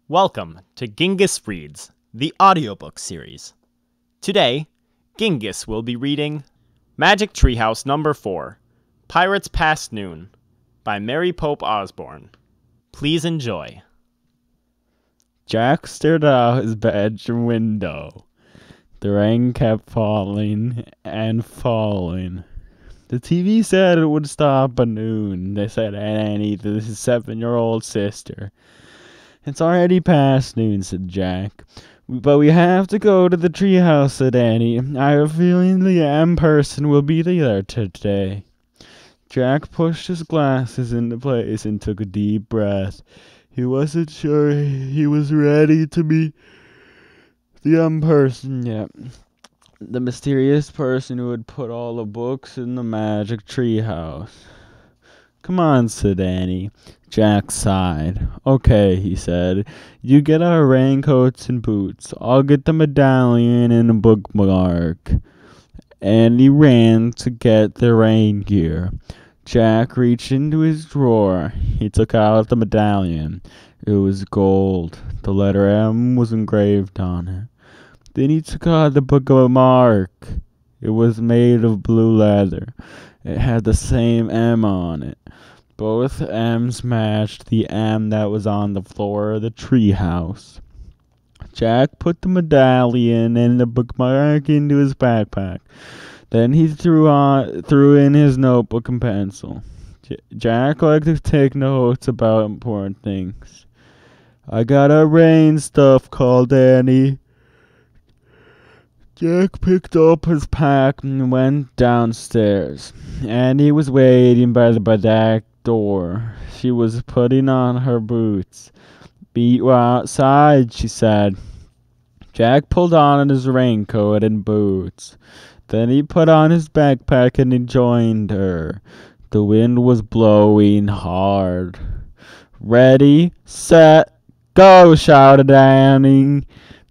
Welcome to Gingus Reads, the audiobook series. Today, Gingus will be reading Magic Treehouse Number 4, Pirates Past Noon, by Mary Pope Osborne. Please enjoy. Jack stared out his bedroom window. The rain kept falling and falling. The TV said it would stop at noon. They said Annie to his 7-year-old sister. "It's already past noon," said Jack. "But we have to go to the treehouse," said Annie. "I have a feeling the M person will be there today." Jack pushed his glasses into place and took a deep breath. He wasn't sure he was ready to meet the M person yet. The mysterious person who had put all the books in the magic treehouse. "Come on," said Annie. Jack sighed. "Okay," he said. "You get our raincoats and boots. I'll get the medallion and a bookmark." Annie ran to get the rain gear. Jack reached into his drawer. He took out the medallion. It was gold. The letter M was engraved on it. Then he took out the bookmark. It was made of blue leather. It had the same M on it. Both M's matched the M that was on the floor of the treehouse. Jack put the medallion and the bookmark into his backpack. Then he threw in his notebook and pencil. Jack liked to take notes about important things. "I got our rain stuff," called Annie. Jack picked up his pack and went downstairs. Annie was waiting by the back door. She was putting on her boots. "Meet you outside," she said. Jack pulled on his raincoat and boots. Then he put on his backpack and he joined her. The wind was blowing hard. "Ready, set, go," shouted Annie.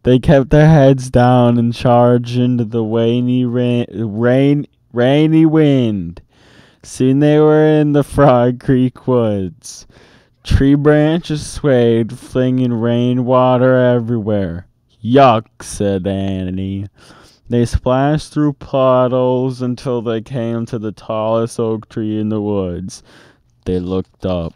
They kept their heads down and charged into the rainy wind. Soon they were in the Frog Creek woods. Tree branches swayed, flinging rainwater everywhere. "Yuck," said Annie. They splashed through puddles until they came to the tallest oak tree in the woods. They looked up.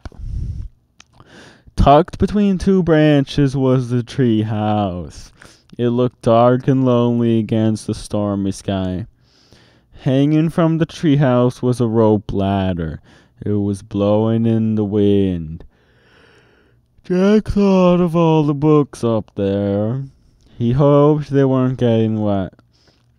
Tucked between two branches was the tree house. It looked dark and lonely against the stormy sky. Hanging from the treehouse was a rope ladder. It was blowing in the wind. Jack thought of all the books up there. He hoped they weren't getting wet.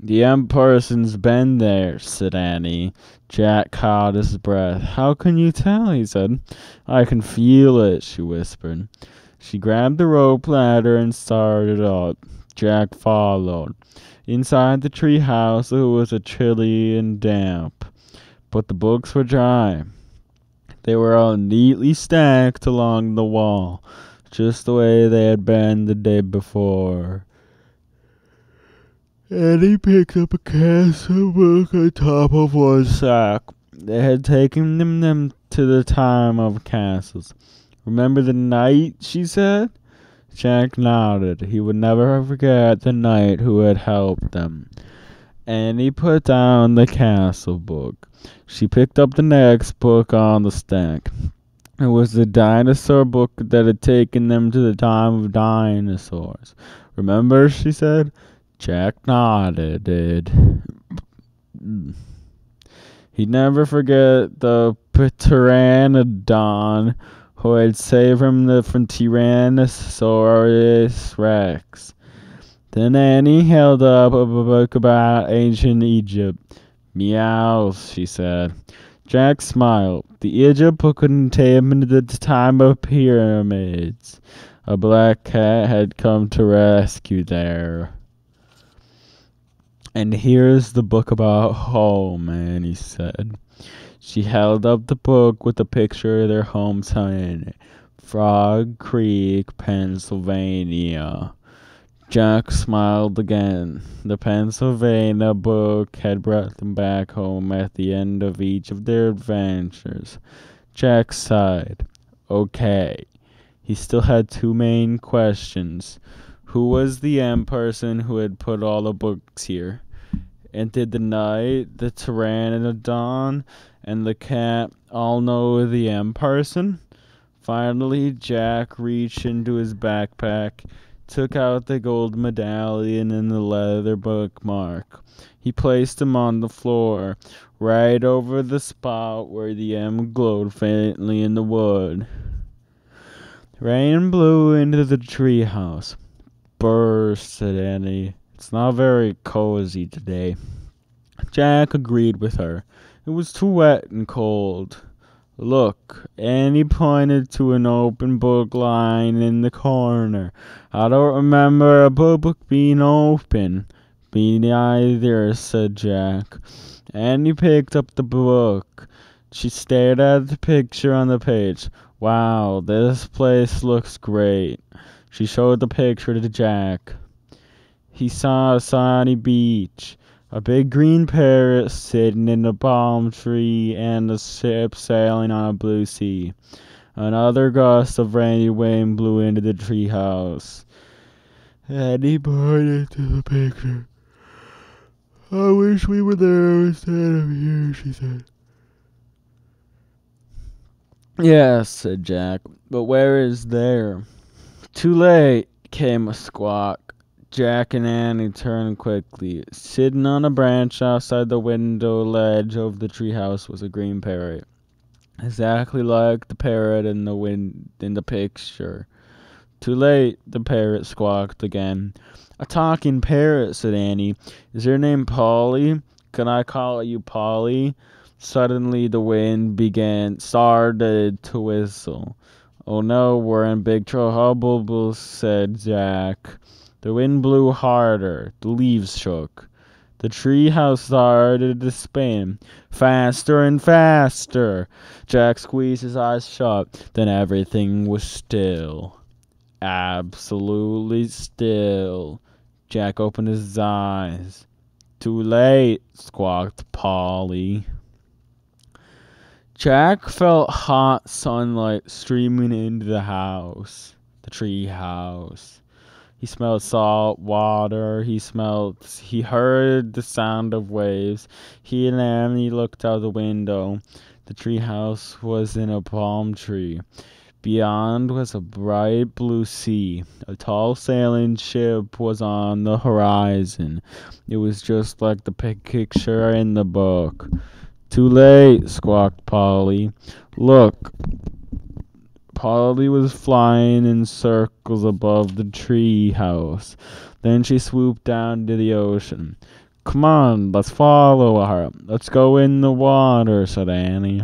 "The M person's been there," said Annie. Jack caught his breath. "How can you tell?" he said. "I can feel it," she whispered. She grabbed the rope ladder and started up. Jack followed. Inside the tree house it was chilly and damp, but the books were dry. They were all neatly stacked along the wall, just the way they had been the day before. Annie picked up a castle book on top of one sack. They had taken them to the time of castles. "Remember the knight?" she said. Jack nodded. He would never forget the knight who had helped them. Annie put down the castle book. She picked up the next book on the stack. It was the dinosaur book that had taken them to the time of dinosaurs. "Remember?" she said. Jack nodded. He'd never forget the pteranodon who had saved him from Tyrannosaurus Rex. Then Annie held up a book about ancient Egypt. "Meows," she said. Jack smiled. The Egypt book contained him to the time of pyramids. A black cat had come to rescue there. "And here's the book about home," Annie said. She held up the book with a picture of their hometown in it. Frog Creek, Pennsylvania. Jack smiled again. The Pennsylvania book had brought them back home at the end of each of their adventures. Jack sighed. "Okay." He still had two main questions. Who was the M person who had put all the books here? And did the knight, the pteranodon, and the cat all know the M person? Finally, Jack reached into his backpack, took out the gold medallion and the leather bookmark. He placed them on the floor, right over the spot where the M glowed faintly in the wood. Rain blew into the treehouse. "Brr," said Annie. "It's not very cozy today." Jack agreed with her. It was too wet and cold. "Look," Annie pointed to an open book lying in the corner. "I don't remember a book being open." "Me neither," said Jack. Annie picked up the book. She stared at the picture on the page. "Wow, this place looks great." She showed the picture to Jack. He saw a sunny beach, a big green parrot sitting in a palm tree, and a ship sailing on a blue sea. Another gust of rainy wind blew into the treehouse. Annie pointed to the picture. "I wish we were there instead of here," she said. "Yes," said Jack, "but where is there?" "Too late," came a squawk. Jack and Annie turned quickly. Sitting on a branch outside the window ledge of the treehouse was a green parrot, exactly like the parrot in the picture. "Too late," the parrot squawked again. "A talking parrot," said Annie. "Is your name Polly? Can I call you Polly?" Suddenly the wind started to whistle. "Oh no, we're in big trouble," said Jack. The wind blew harder. The leaves shook. The treehouse started to spin. Faster and faster. Jack squeezed his eyes shut. Then everything was still. Absolutely still. Jack opened his eyes. "Too late," squawked Polly. Jack felt hot sunlight streaming into the tree house. He smelled salt water. He heard the sound of waves. He and Annie looked out the window. The tree house was in a palm tree. Beyond was a bright blue sea. A tall sailing ship was on the horizon. It was just like the picture in the book. "Too late," squawked Polly. "Look." Polly was flying in circles above the tree house. Then she swooped down to the ocean. "Come on, let's follow her. Let's go in the water," said Annie.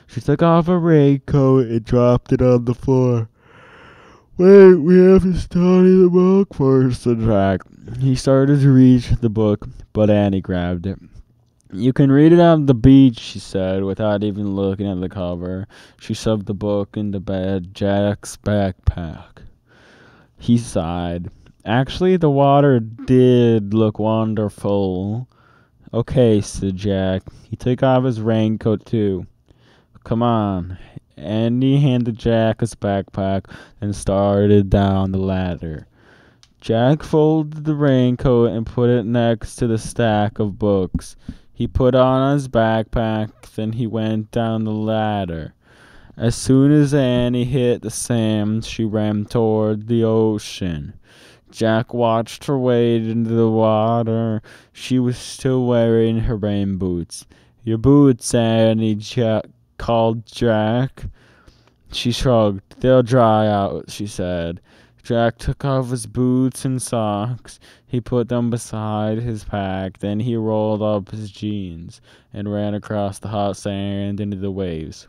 She took off her raincoat and dropped it on the floor. "Wait, we have to study the book first," said Jack. He started to reach the book, but Annie grabbed it. "You can read it on the beach," she said, without even looking at the cover. She shoved the book into Jack's backpack. He sighed. Actually, the water did look wonderful. "Okay," said Jack. He took off his raincoat, too. "Come on." Andy handed Jack his backpack and started down the ladder. Jack folded the raincoat and put it next to the stack of books. He put on his backpack, then he went down the ladder. As soon as Annie hit the sand, she ran toward the ocean. Jack watched her wade into the water. She was still wearing her rain boots. "Your boots, Annie," called Jack. She shrugged. "They'll dry out," she said. Jack took off his boots and socks. He put them beside his pack. Then he rolled up his jeans and ran across the hot sand into the waves.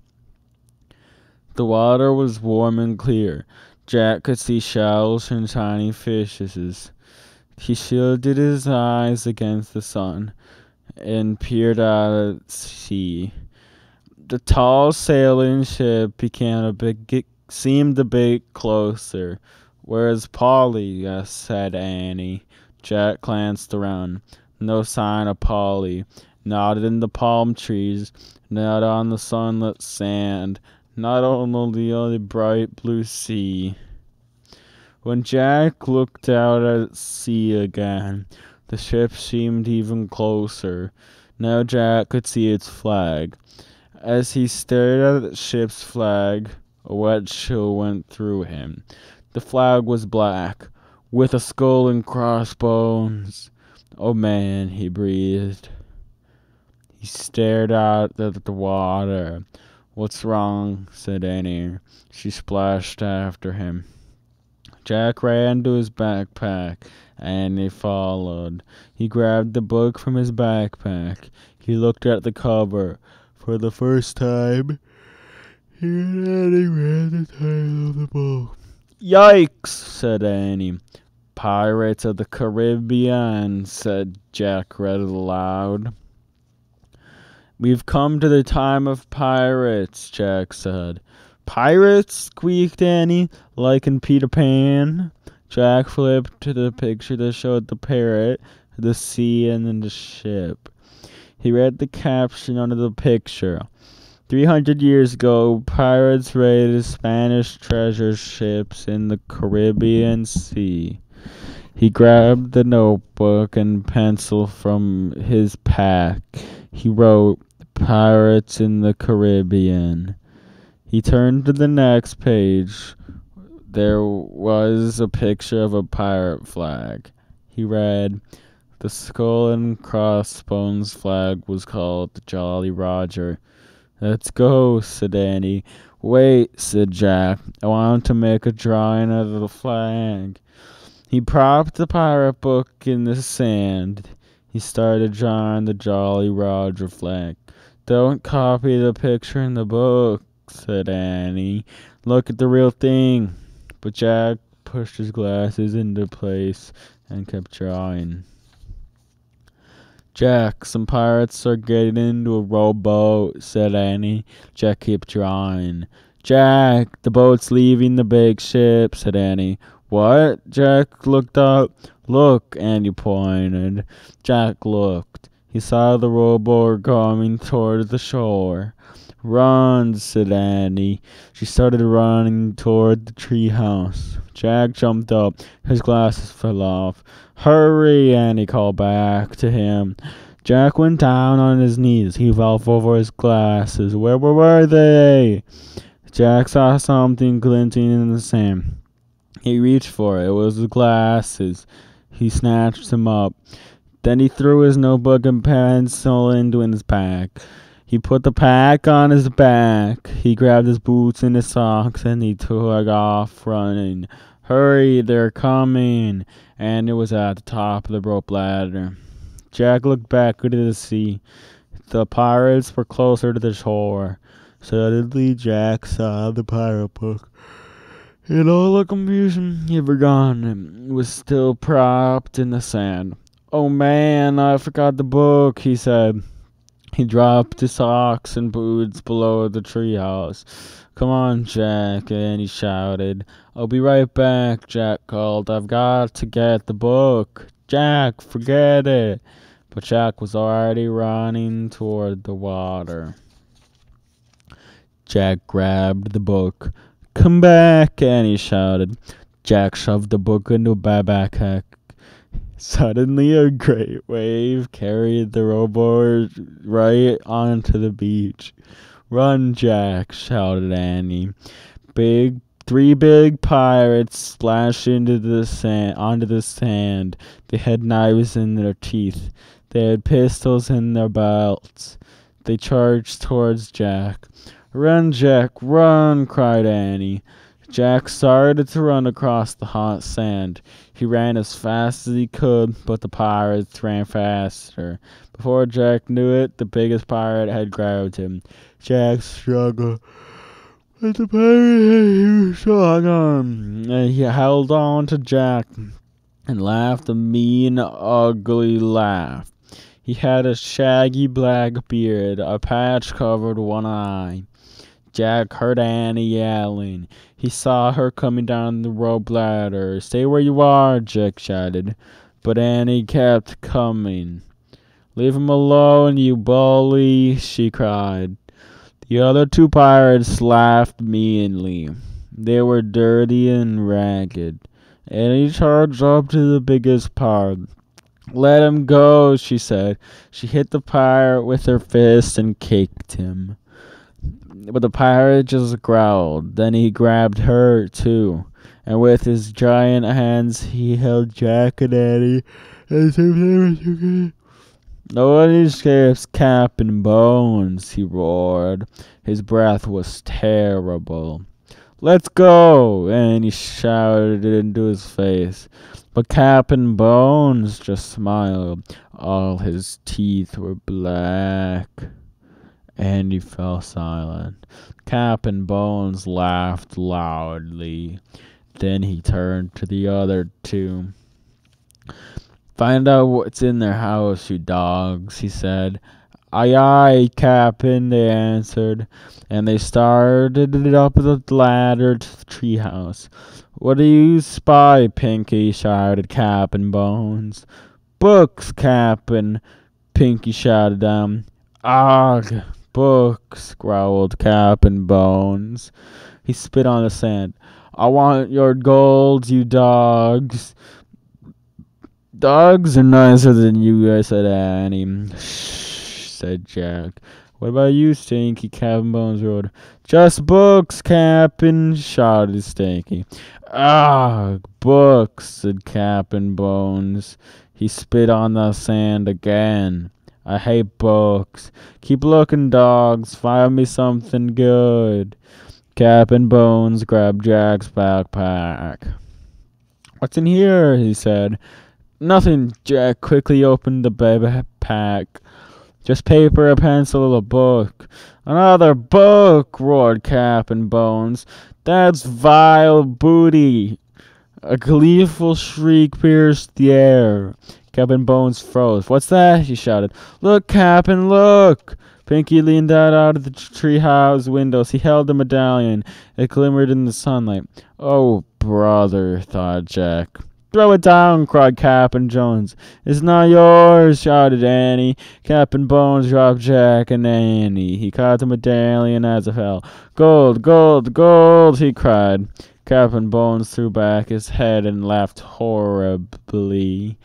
The water was warm and clear. Jack could see shells and tiny fishes. He shielded his eyes against the sun and peered out at sea. The tall sailing ship seemed a bit closer. "Where's Polly?" said Annie. Jack glanced around. No sign of Polly. Not in the palm trees, not on the sunlit sand, not only the bright blue sea. When Jack looked out at sea again, the ship seemed even closer. Now Jack could see its flag. As he stared at the ship's flag, a wet chill went through him. The flag was black, with a skull and crossbones. Oh man, he breathed. He stared out at the water. What's wrong? Said Annie. She splashed after him. Jack ran to his backpack, and he followed. He grabbed the book from his backpack. He looked at the cover. For the first time, he read the title of the book. Yikes, said Annie. Pirates of the Caribbean, said Jack, read aloud. We've come to the time of pirates, Jack said. Pirates? Squeaked Annie, like in Peter Pan. Jack flipped to the picture that showed the parrot, the sea, and then the ship. He read the caption under the picture. 300 years ago, pirates raided Spanish treasure ships in the Caribbean Sea. He grabbed the notebook and pencil from his pack. He wrote, Pirates in the Caribbean. He turned to the next page. There was a picture of a pirate flag. He read, the skull and crossbones flag was called the Jolly Roger. Let's go, said Annie. Wait, said Jack. I want to make a drawing of the flag. He propped the pirate book in the sand. He started drawing the Jolly Roger flag. Don't copy the picture in the book, said Annie. Look at the real thing. But Jack pushed his glasses into place and kept drawing. Jack, some pirates are getting into a rowboat, said Annie. Jack kept drawing. Jack, the boat's leaving the big ship, said Annie. What? Jack looked up. Look, Annie pointed. Jack looked. He saw the rowboat coming toward the shore. Run, said Annie. She started running toward the treehouse. Jack jumped up. His glasses fell off. Hurry, Annie called back to him. Jack went down on his knees. He fell over his glasses. Where were they? Jack saw something glinting in the sand. He reached for it. It was the glasses. He snatched them up. Then he threw his notebook and pencil into his pack. He put the pack on his back. He grabbed his boots and his socks, and he took off running. Hurry, they're coming. And it was at the top of the rope ladder. Jack looked back into the sea. The pirates were closer to the shore. Suddenly, Jack saw the pirate book. In all the confusion, he had forgotten. It was still propped in the sand. Oh man, I forgot the book, he said. He dropped his socks and boots below the treehouse. Come on, Jack, and he shouted. I'll be right back, Jack called. I've got to get the book. Jack, forget it. But Jack was already running toward the water. Jack grabbed the book. Come back, and he shouted. Jack shoved the book into a backpack. Suddenly, a great wave carried the rowboat right onto the beach. Run, Jack, shouted Annie. Three big pirates splashed onto the sand. They had knives in their teeth. They had pistols in their belts. They charged towards Jack. Run, Jack, run, cried Annie. Jack started to run across the hot sand. He ran as fast as he could, but the pirates ran faster. Before Jack knew it, the biggest pirate had grabbed him. Jack struggled, but the pirate was strong on. He held on to Jack and laughed a mean, ugly laugh. He had a shaggy black beard. A patch covered one eye. Jack heard Annie yelling. He saw her coming down the rope ladder. Stay where you are, Jack shouted. But Annie kept coming. Leave him alone, you bully, she cried. The other two pirates laughed meanly. They were dirty and ragged, and he charged up to the biggest pirate. "Let him go," she said. She hit the pirate with her fist and kicked him. But the pirate just growled. Then he grabbed her, too, and with his giant hands he held Jack and Annie as if they were together. "No one escapes Cap and Bones," he roared. His breath was terrible. "Let's go!" and he shouted into his face. But Cap and Bones just smiled. All his teeth were black. And he fell silent. Cap and Bones laughed loudly. Then he turned to the other two. "Find out what's in their house, you dogs," he said. "Aye, aye, Cap'n," they answered, and they started up the ladder to the treehouse. "What do you spy, Pinky?" shouted Cap and Bones. "Books, Cap'n," Pinky shouted down. "Ugh, books," growled Cap and Bones. He spit on the sand. "I want your gold, you dogs." "Dogs are nicer than you guys," said Annie. "Shh," said Jack. "What about you, Stinky?" Cap'n Bones roared. "Just books, Cap'n," shouted Stinky. "Ah, books," said Cap'n Bones. He spit on the sand again. "I hate books. Keep looking, dogs. Find me something good." Cap'n Bones grabbed Jack's backpack. "What's in here?" he said. "Nothing." Jack quickly opened the backpack. "Just paper, a pencil, a book." "Another book!" roared Cap'n Bones. "That's vile booty." A gleeful shriek pierced the air. Cap'n Bones froze. "What's that?" he shouted. "Look, Cap'n, look!" Pinky leaned out of the treehouse windows. He held the medallion. It glimmered in the sunlight. "Oh, brother," thought Jack. "Throw it down!" cried Cap'n Jones. "It's not yours!" shouted Annie. Cap'n Bones dropped Jack and Annie. He caught the medallion as it fell. "Gold, gold, gold!" he cried. Cap'n Bones threw back his head and laughed horribly.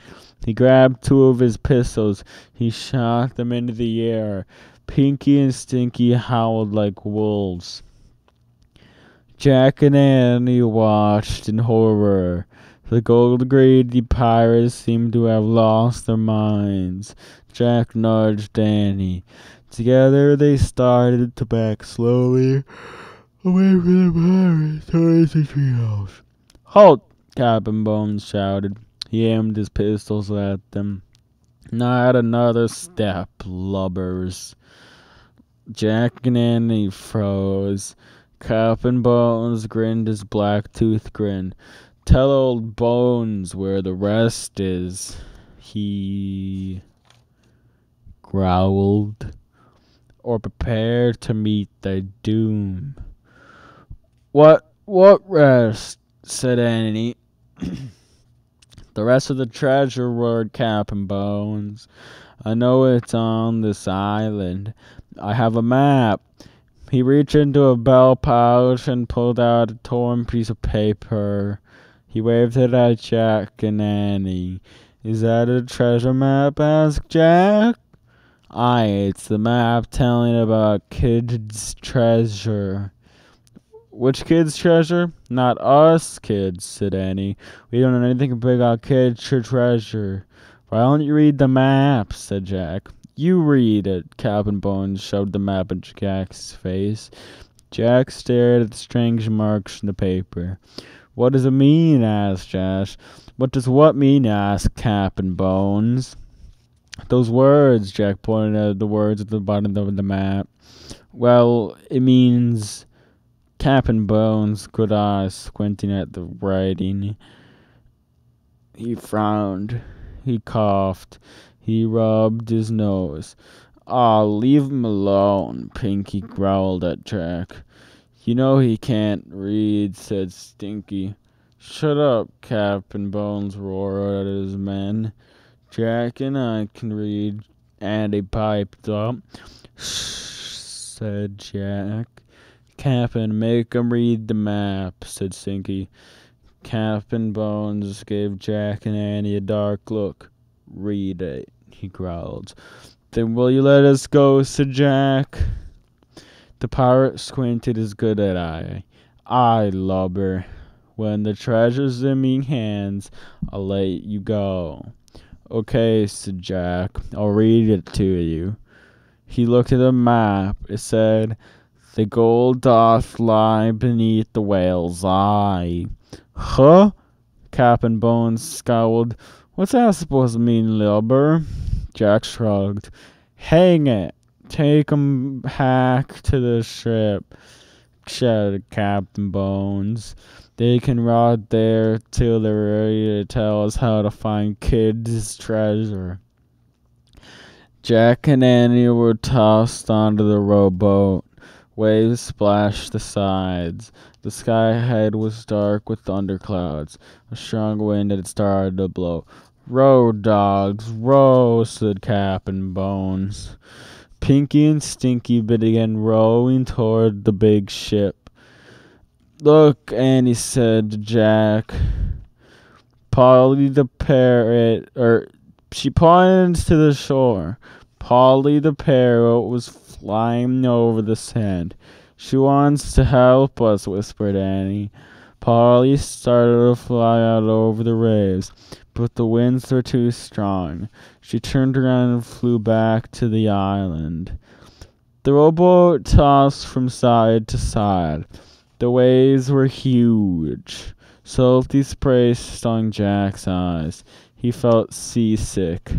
He grabbed two of his pistols. He shot them into the air. Pinky and Stinky howled like wolves. Jack and Annie watched in horror. The gold-greedy pirates seemed to have lost their minds. Jack nudged Annie. Together they started to back slowly away from the pirates towards the treehouse. "Halt!" Cap'n Bones shouted. He aimed his pistols at them. "Not another step, lubbers." Jack and Annie froze. Cap'n Bones grinned his black-toothed grin. "Tell old Bones where the rest is," he growled, "or prepare to meet thy doom." What rest?" said Annie. "The rest of the treasure," roared Cap'n Bones. "I know it's on this island. I have a map." He reached into a belt pouch and pulled out a torn piece of paper. He waved it at Jack and Annie. "Is that a treasure map?" asked Jack. "Aye, it's the map telling about kids' treasure." "Which kid's treasure?" "Not us kids," said Annie. "We don't know anything about kids' treasure." "Why don't you read the map?" said Jack. "You read it." Cap'n Bones shoved the map in Jack's face. Jack stared at the strange marks in the paper. "What does it mean?" asked Jack. "What does what mean?" asked Cap'n Bones. "Those words." Jack pointed at the words at the bottom of the map. "Well, it means—" Cap'n Bones' good eyes squinting at the writing. He frowned. He coughed. He rubbed his nose. "Aw, leave him alone," Pinky growled at Jack. "You know he can't read," said Stinky. "Shut up," Cap'n Bones roared at his men. "Jack and I can read," Andy piped up. "Shh," said Jack. Cap'n, make 'em read the map, said Stinky. Cap'n Bones gave Jack and Annie a dark look. Read it, he growled. Then will you let us go, said Jack. The pirate squinted his good eye. Aye, lubber. When the treasure's in me hands, I'll let you go. Okay, said Jack. I'll read it to you. He looked at the map. It said, the gold doth lie beneath the whale's eye. Huh? Cap'n Bones scowled. What's that supposed to mean, lubber? Jack shrugged. Hang it. Take 'em back to the ship, shouted Captain Bones. They can rot there till they're ready to tell us how to find Kid's treasure. Jack and Annie were tossed onto the rowboat. Waves splashed the sides. The sky ahead was dark with thunderclouds. A strong wind had started to blow. Row, dogs, row, said Captain Bones. Pinky and Stinky began rowing toward the big ship. Look, Annie said to Jack. Polly the parrot, she pointed to the shore. Polly the parrot was flying over the sand. She wants to help us, whispered Annie. Polly started to fly out over the waves, but the winds were too strong. She turned around and flew back to the island. The rowboat tossed from side to side. The waves were huge. Salty spray stung Jack's eyes. He felt seasick.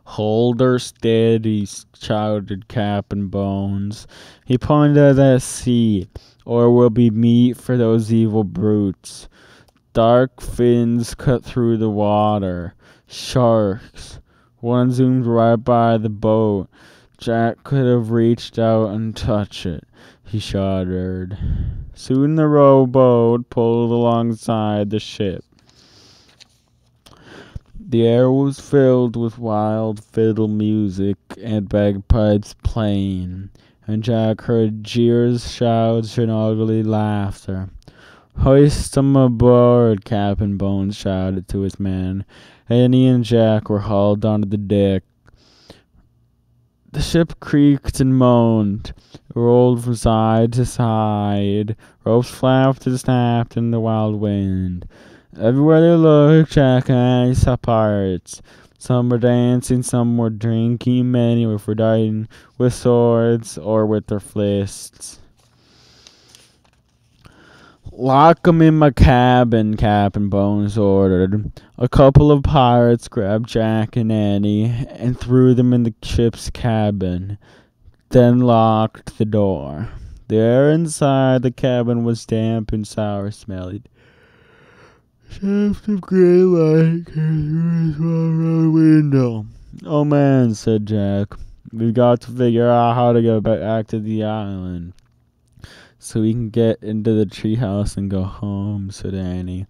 Hold her steady, shouted Cap'n Bones. He pointed at the sea, or we'll be meat for those evil brutes. Dark fins cut through the water. Sharks. One zoomed right by the boat. Jack could have reached out and touched it. He shuddered. Soon the rowboat pulled alongside the ship. The air was filled with wild fiddle music and bagpipes playing, and Jack heard jeers, shouts, and ugly laughter. Hoist 'em aboard, Cap'n Bones shouted to his men. Annie and Jack were hauled onto the deck. The ship creaked and moaned, rolled from side to side. Ropes flapped and snapped in the wild wind. Everywhere they looked, Jack and Annie saw pirates. Some were dancing, some were drinking, many were fighting with swords or with their fists. Lock 'em in my cabin, Cap'n Bones ordered. A couple of pirates grabbed Jack and Annie and threw them in the ship's cabin, then locked the door. The air inside the cabin was damp and sour-smelling. Shafts of gray light came through a small round window. Oh man, said Jack. We've got to figure out how to get back to the island, so we can get into the treehouse and go home, said Annie.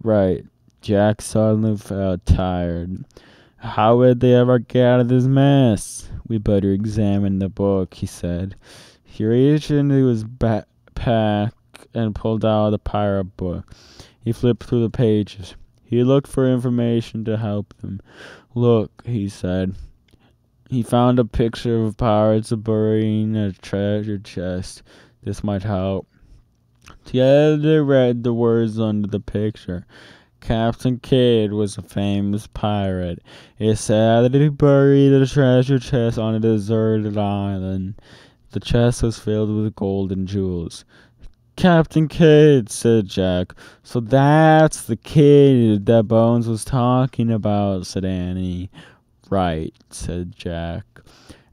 Right. Jack suddenly felt tired. How would they ever get out of this mess? We better examine the book, he said. He reached into his backpack and pulled out the pirate book. He flipped through the pages. He looked for information to help them. Look, he said. He found a picture of pirates burying a treasure chest. This might help. Together they read the words under the picture. Captain Kidd was a famous pirate. It said that he buried the treasure chest on a deserted island. The chest was filled with gold and jewels. Captain Kidd, said Jack. So that's the kid that Bones was talking about, said Annie. Right, said Jack.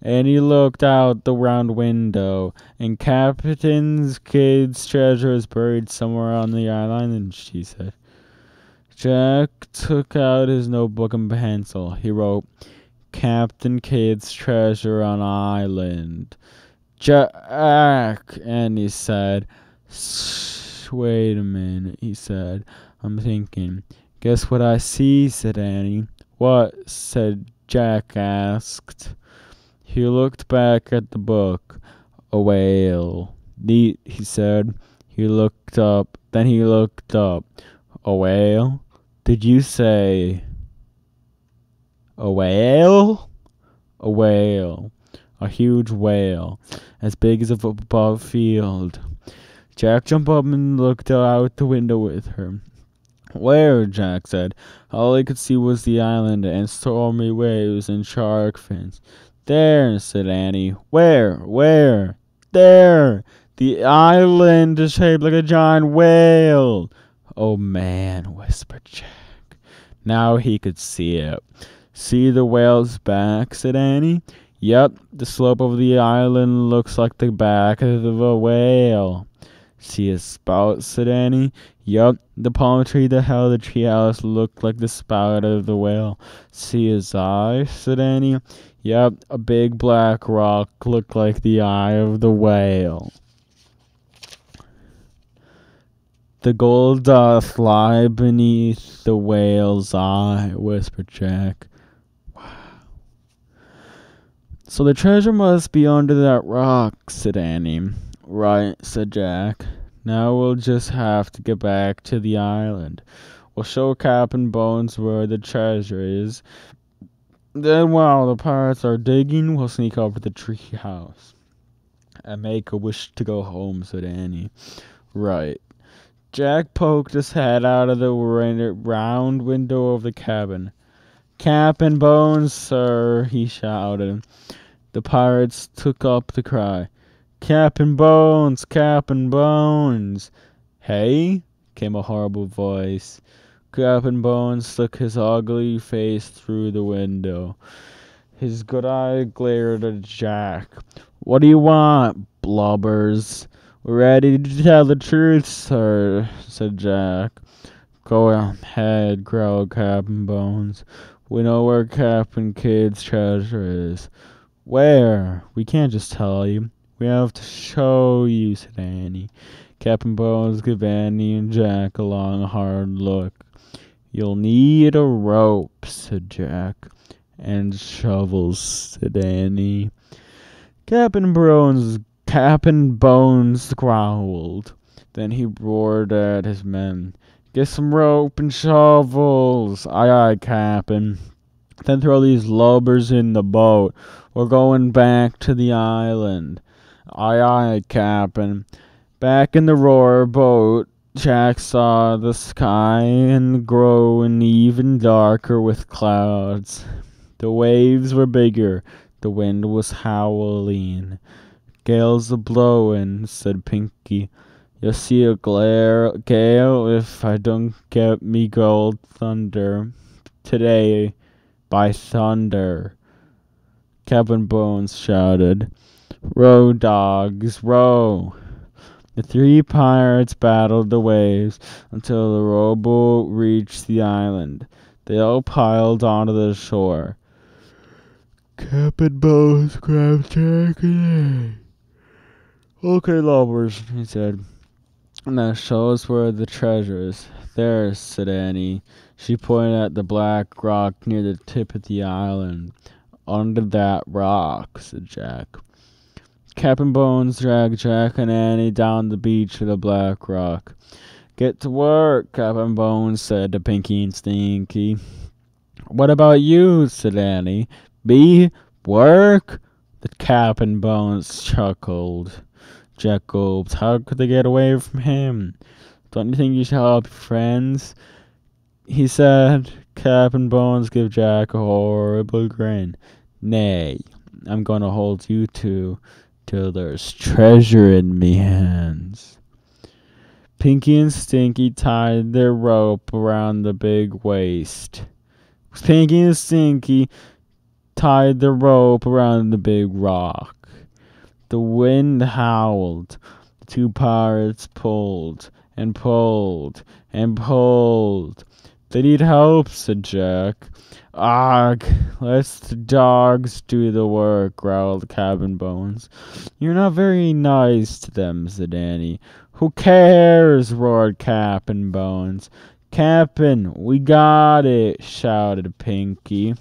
Annie looked out the round window, and Captain Kidd's treasure is buried somewhere on the island, she said. Jack took out his notebook and pencil. He wrote, Captain Kidd's treasure on island. Jack, Annie said. Wait a minute, he said. I'm thinking. Guess what I see, said Annie. What? Said Jack asked. He looked back at the book. A whale. Neat, he said. He looked up. Then he looked up. A whale? Did you say a whale? A whale. A huge whale. As big as a football field. Jack jumped up and looked out the window with her. Where? Jack said. All he could see was the island and stormy waves and shark fins. There, said Annie. Where? Where? There! The island is shaped like a giant whale. Oh, man, whispered Jack. Now he could see it. See the whale's back, said Annie. Yep, the slope of the island looks like the back of a whale. See his spout, said Annie. Yup, the palm tree that held the treehouse looked like the spout of the whale. See his eye, said Annie. Yup, a big black rock looked like the eye of the whale. The gold dust lie beneath the whale's eye, whispered Jack. Wow. So the treasure must be under that rock, said Annie. Right, said Jack. Now we'll just have to get back to the island. We'll show Captain Bones where the treasure is. Then while the pirates are digging, we'll sneak over to the tree house and make a wish to go home, said Annie. Right. Jack poked his head out of the round window of the cabin. Captain Bones, sir, he shouted. The pirates took up the cry. Captain Bones, Captain Bones. Hey, came a horrible voice. Captain Bones stuck his ugly face through the window. His good eye glared at Jack. What do you want, blubbers? We're ready to tell the truth, sir, said Jack. Go ahead, growled Captain Bones. We know where Captain Kidd's treasure is. Where? We can't just tell you. We have to show you, said Annie. Captain Bones gave Annie and Jack a long, hard look. You'll need a rope, said Jack. And shovels, said Annie. Captain Bones growled. Then he roared at his men. Get some rope and shovels. Aye, aye, Captain. Then throw these lubbers in the boat. We're going back to the island. Aye, aye, Captain. Back in the roar boat, Jack saw the sky and growing even darker with clouds. The waves were bigger. The wind was howling. Gales a blowing, said Pinky. You'll see a gale if I don't get me gold thunder. Today, by thunder. Captain Bones shouted. Row, dogs, row. The three pirates battled the waves until the rowboat reached the island. They all piled onto the shore. Captain Bones grabbed Jack and Okay, lovers, he said. Now show us where the treasure is. There, said Annie. She pointed at the black rock near the tip of the island. Under that rock, said Jack. Captain Bones dragged Jack and Annie down the beach to the black rock. Get to work, Captain Bones said to Pinky and Stinky. What about you, said Annie. Me? Work? The Captain Bones chuckled. Jack gulped. How could they get away from him? Don't you think you should help your friends? He said. Captain Bones gave Jack a horrible grin. Nay, I'm going to hold you two till there's treasure in me hands. Pinky and Stinky tied their rope around the big waist. Pinky and Stinky tied the rope around the big rock. The wind howled. The two pirates pulled and pulled and pulled. They need help, said Jack. Ugh, let the dogs do the work, growled Captain Bones. You're not very nice to them, said Annie. Who cares, roared Captain Bones. Captain, we got it, shouted Pinky.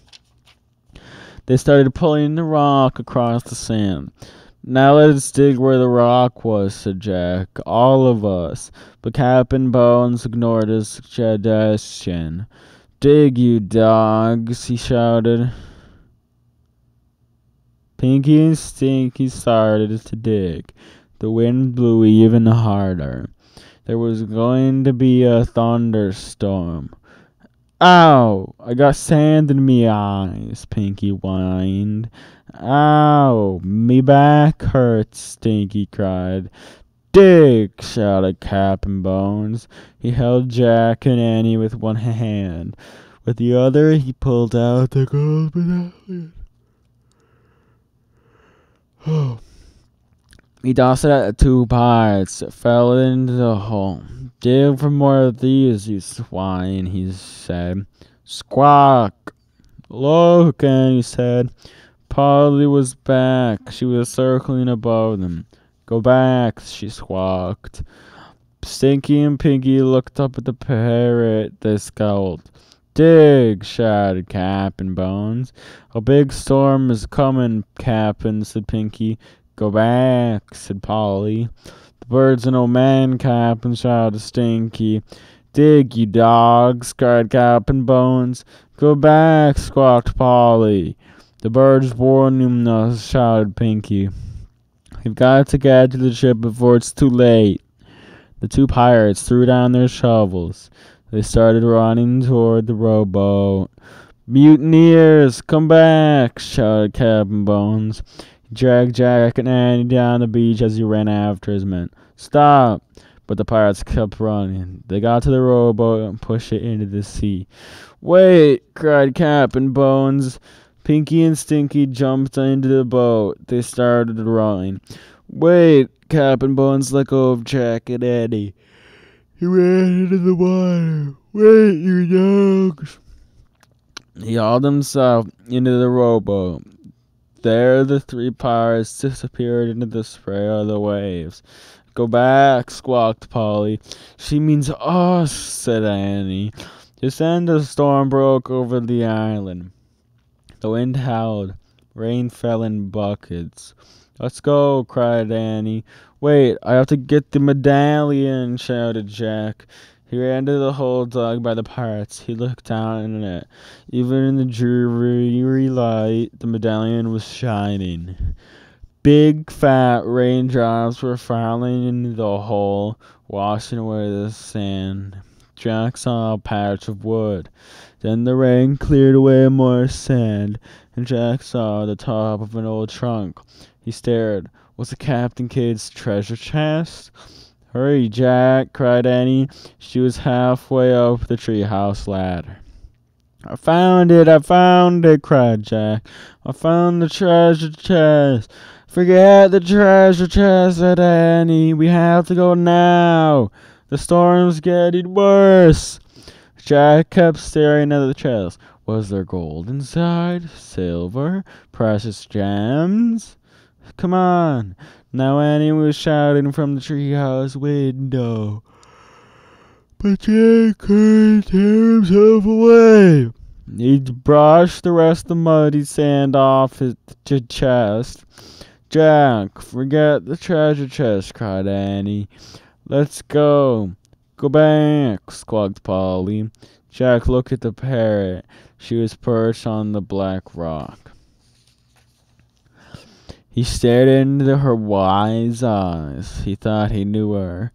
They started pulling the rock across the sand. "Now let's dig where the rock was," said Jack. "All of us." But Captain Bones ignored his suggestion. "Dig, you dogs," he shouted. Pinky and Stinky started to dig. The wind blew even harder. There was going to be a thunderstorm. "Ow! I got sand in me eyes," Pinky whined. "Ow! Me back hurts," Stinky cried. "Dig!" shouted Captain Bones. He held Jack and Annie with one hand. With the other, he pulled out the gold medallion. He tossed it at the two pirates. It fell into the hole. "Dig for more of these, you swine," he said. "Squawk!" "Look," Annie said. Polly was back. She was circling above them. "Go back," she squawked. Stinky and Pinky looked up at the parrot. They scowled. "Dig!" shouted Captain Bones. "A big storm is coming, Captain," said Pinky. "Go back," said Polly. "The birds and old man, Captain," shouted Stinky. "Dig, you dogs," cried Captain Bones. "Go back," squawked Polly. "The birds warning us," shouted Pinky. "We've got to get to the ship before it's too late." The two pirates threw down their shovels. They started running toward the rowboat. "Mutineers, come back!" shouted Captain Bones. He dragged Jack and Annie down the beach as he ran after his men. "Stop!" But the pirates kept running. They got to the rowboat and pushed it into the sea. "Wait!" cried Captain Bones. Pinky and Stinky jumped into the boat. They started rowing. "Wait!" Captain Bones let go of Jack and Annie. He ran into the water. "Wait, you dogs!" He hauled himself into the rowboat. There the three pirates disappeared into the spray of the waves. "Go back," squawked Polly. "She means us," said Annie. Just then the storm broke over the island. The wind howled. Rain fell in buckets. "Let's go," cried Annie. "Wait, I have to get the medallion," shouted Jack. He ran to the hole dug by the pirates. He looked down in it. Even in the dreary light, the medallion was shining. Big, fat raindrops were falling into the hole, washing away the sand. Jack saw a patch of wood. Then the rain cleared away more sand, and Jack saw the top of an old trunk. He stared. Was it Captain Kidd's treasure chest? "Hurry, Jack!" cried Annie. She was halfway up the treehouse ladder. I found it!" cried Jack. "I found the treasure chest!" "Forget the treasure chest," said Annie. "We have to go now. The storm's getting worse." Jack kept staring at the chest. Was there gold inside? Silver? Precious gems? "Come on!" Now Annie was shouting from the treehouse window. But Jack couldn't tear himself away. He brushed the rest of the muddy sand off his chest. "Jack, forget the treasure chest," cried Annie. "Let's go." "Go back," squawked Polly. Jack looked at the parrot. She was perched on the black rock. He stared into her wise eyes. He thought he knew her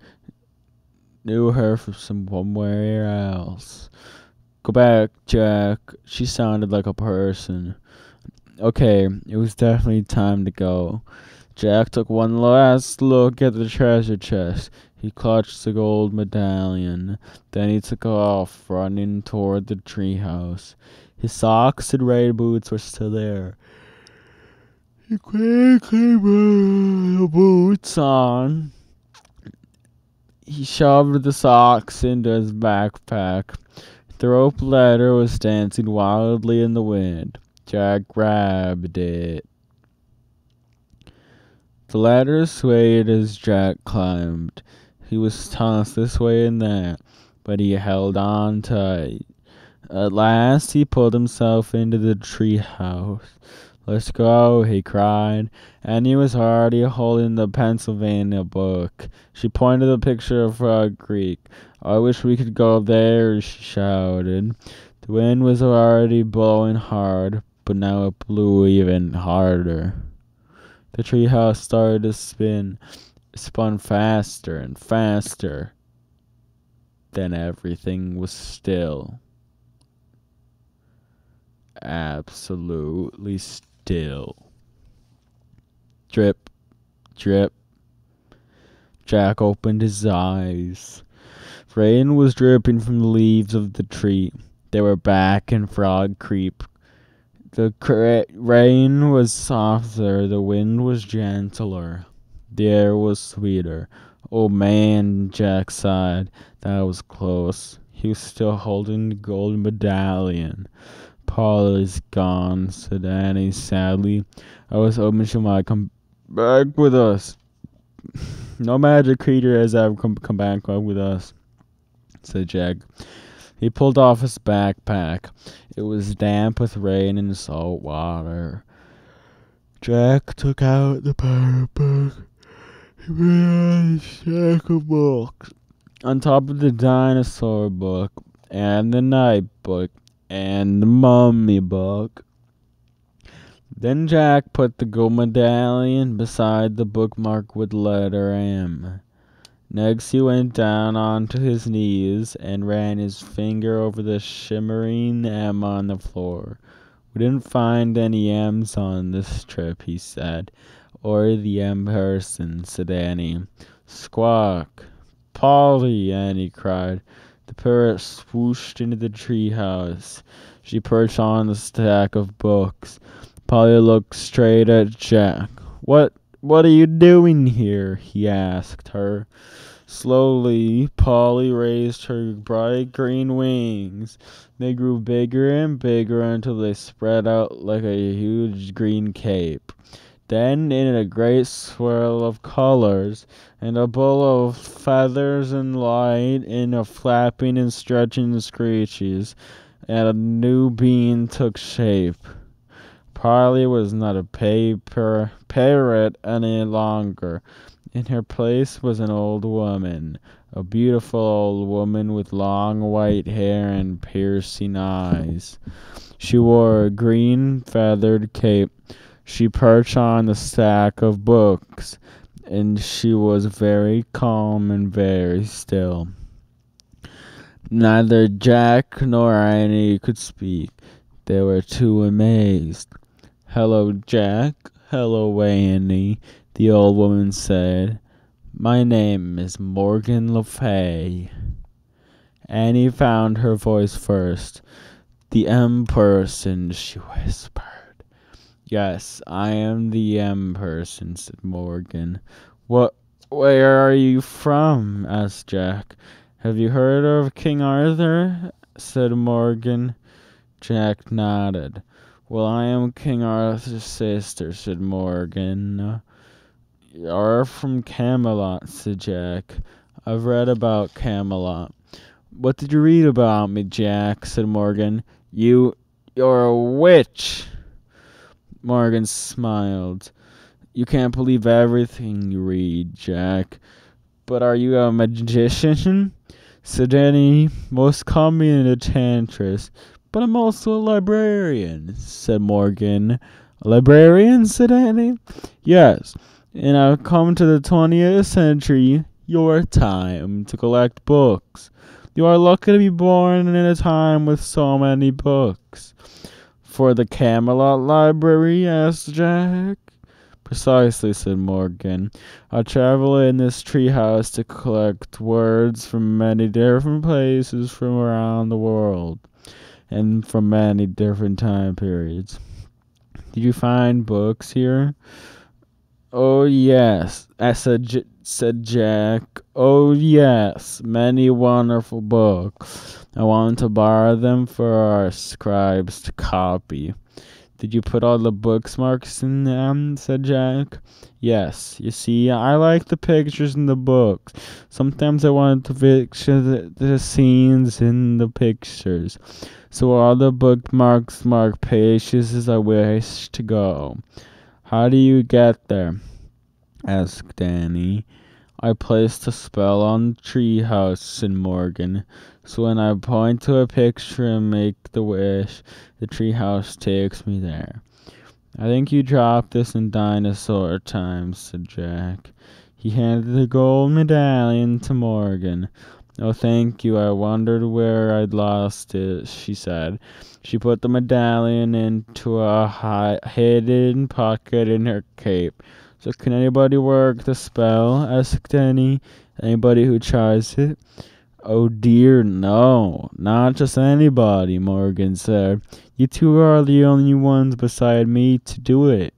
from somewhere else. "Go back, Jack." She sounded like a person. Okay, it was definitely time to go. Jack took one last look at the treasure chest. He clutched the gold medallion. Then he took off, running toward the treehouse. His socks and rain boots were still there. He quickly put the boots on. He shoved the socks into his backpack. The rope ladder was dancing wildly in the wind. Jack grabbed it. The ladder swayed as Jack climbed. He was tossed this way and that, but he held on tight. At last he pulled himself into the tree house. "Let's go," he cried, and he was already holding the Pennsylvania book. She pointed to the picture of Frog Creek. "I wish we could go there," she shouted. The wind was already blowing hard, but now it blew even harder. The treehouse started to spin. It spun faster and faster. Then everything was still. Absolutely still. Drip, drip. Jack opened his eyes. Rain was dripping from the leaves of the tree. They were back in Frog Creek. The rain was softer, the wind was gentler, the air was sweeter. "Oh man," Jack sighed. "That was close." He was still holding the gold medallion. "Polly's gone," said Annie sadly. "I was hoping she might come back with us." "No magic creature has ever come back with us," said Jack. He pulled off his backpack. It was damp with rain and salt water. Jack took out the power book. He put it on a stack of books. On top of the dinosaur book, and the night book, and the mummy book. Then Jack put the gold medallion beside the bookmark with letter M. Next he went down onto his knees and ran his finger over the shimmering M on the floor. "We didn't find any M's on this trip," he said. "Or the M person," said Annie. "Squawk! Polly!" Annie cried. The parrot swooshed into the treehouse. She perched on the stack of books. Polly looked straight at Jack. What are you doing here?" he asked her. Slowly, Polly raised her bright green wings. They grew bigger and bigger until they spread out like a huge green cape. Then, in a great swirl of colors, and a bowl of feathers and light, in a flapping and stretching and screeches, and a new being took shape. Polly was not a parrot any longer. In her place was an old woman, a beautiful old woman with long white hair and piercing eyes. She wore a green feathered cape. She perched on the stack of books, and she was very calm and very still. Neither Jack nor Annie could speak. They were too amazed. "Hello, Jack. Hello, Annie," the old woman said. "My name is Morgan Le Fay." Annie found her voice first. "The M person," she whispered. "Yes, I am the M person," said Morgan. Where are you from?" asked Jack. "Have you heard of King Arthur?" said Morgan. Jack nodded. "Well, I am King Arthur's sister," said Morgan. "You're from Camelot," said Jack. "I've read about Camelot." "What did you read about me, Jack?" said Morgan. You're a witch." Morgan smiled. "You can't believe everything you read, Jack." "But are you a magician?" said Annie. "Most call me an enchantress, but I'm also a librarian," said Morgan. "A librarian?" said Annie. "Yes, and I've come to the 20th century, your time, to collect books. You are lucky to be born in a time with so many books." "For the Camelot Library?" asked Jack. "Precisely," said Morgan. "I travel in this treehouse to collect words from many different places from around the world, and from many different time periods." "Did you find books here?" "Oh, yes," said Jack. "Oh, yes, many wonderful books. I want to borrow them for our scribes to copy. Did you put all the bookmarks in them? Said Jack. Yes. You see, I like the pictures in the books. Sometimes I want to picture the scenes in the pictures. So all the bookmarks mark pages as I wish to go. How do you get there? Asked Danny. I placed a spell on the treehouse, said Morgan. So when I point to a picture and make the wish, the treehouse takes me there. I think you dropped this in dinosaur times, said Jack. He handed the gold medallion to Morgan. Oh, thank you. I wondered where I'd lost it, she said. She put the medallion into a hidden pocket in her cape. So can anybody work the spell? Asked Danny. Anybody who tries it? Oh dear, no. Not just anybody, Morgan said. You two are the only ones beside me to do it.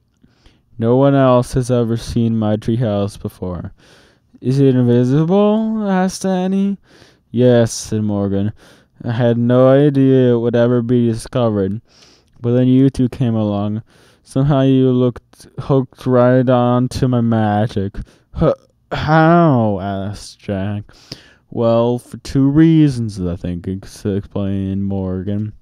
No one else has ever seen my treehouse before. Is it invisible? Asked Danny. Yes, said Morgan. I had no idea it would ever be discovered. But then you two came along. Somehow you looked hooked right on to my magic. How? Asked Jack. Well, for two reasons, I think, explained Morgan.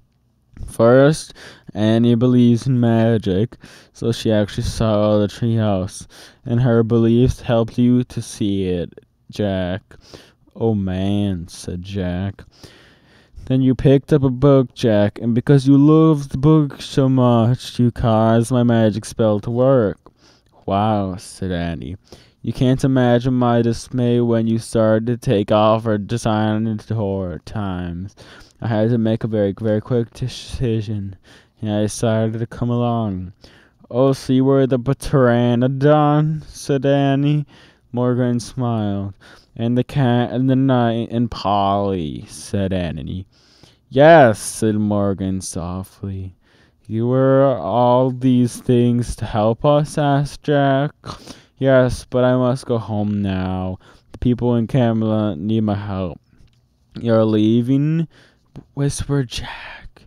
First, Annie believes in magic, so she actually saw the treehouse, and her beliefs helped you to see it, Jack. Oh man, said Jack. Then you picked up a book, Jack, and because you loved the book so much, you caused my magic spell to work. Wow, said Annie. You can't imagine my dismay when you started to take off our dinosaur times. I had to make a very, very quick decision, and I decided to come along. Oh, so you were the pteranodon, said Annie. Morgan smiled. And the cat and the knight and Polly, said Annie. Yes, said Morgan softly. You were all these things to help us? Asked Jack. Yes, but I must go home now. The people in Camelot need my help. You're leaving? Whispered Jack.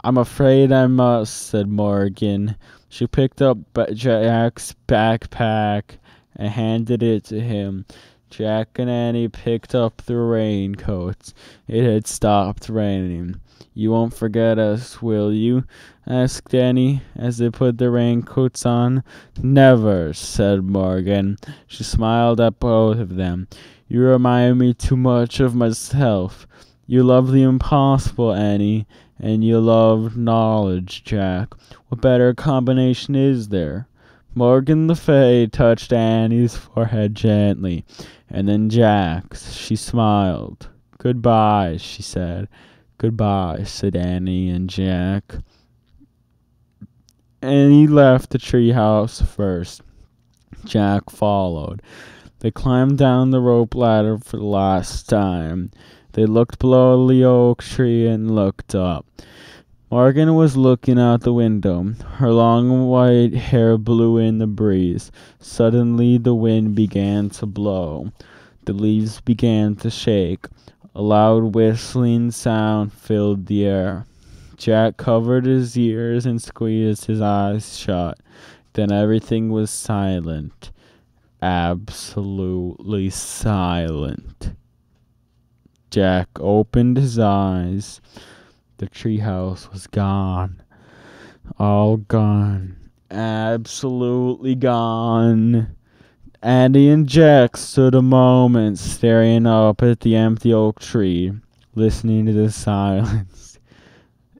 I'm afraid I must, said Morgan. She picked up Jack's backpack and handed it to him. Jack and Annie picked up their raincoats. It had stopped raining. You won't forget us, will you? Asked Annie as they put their raincoats on. Never, said Morgan. She smiled at both of them. You remind me too much of myself. You love the impossible, Annie, and you love knowledge, Jack. What better combination is there? Morgan the Fay touched Annie's forehead gently, and then Jack's. She smiled. Goodbye, she said. Goodbye, said Annie and Jack. Annie left the treehouse first. Jack followed. They climbed down the rope ladder for the last time. They looked below the oak tree and looked up. Morgan was looking out the window. Her long white hair blew in the breeze. Suddenly the wind began to blow. The leaves began to shake. A loud whistling sound filled the air. Jack covered his ears and squeezed his eyes shut. Then everything was silent. Absolutely silent. Jack opened his eyes. The treehouse was gone. All gone. Absolutely gone. Andy and Jack stood a moment staring up at the empty oak tree, listening to the silence.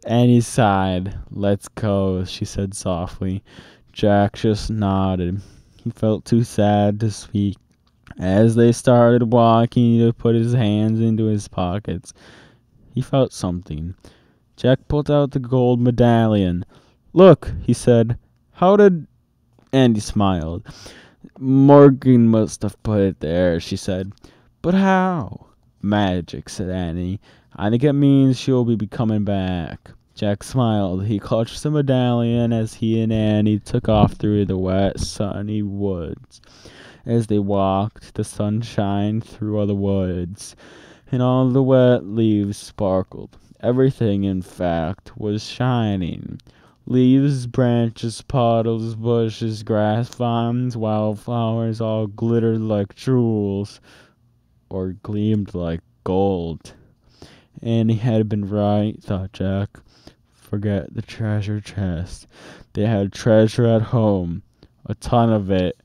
Annie sighed. Let's go, she said softly. Jack just nodded. He felt too sad to speak. As they started walking, he put his hands into his pockets. He felt something. Jack pulled out the gold medallion. Look, he said. How did... Andy smiled. Morgan must have put it there, she said. But how? Magic, said Annie. I think it means she'll be coming back. Jack smiled. He clutched the medallion as he and Annie took off through the wet, sunny woods. As they walked, the sun shined through all the woods, and all the wet leaves sparkled. Everything, in fact, was shining. Leaves, branches, puddles, bushes, grass, vines, wildflowers all glittered like jewels, or gleamed like gold. Annie had been right, thought Jack. Forget the treasure chest. They had treasure at home, a ton of it,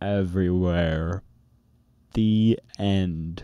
everywhere. The end.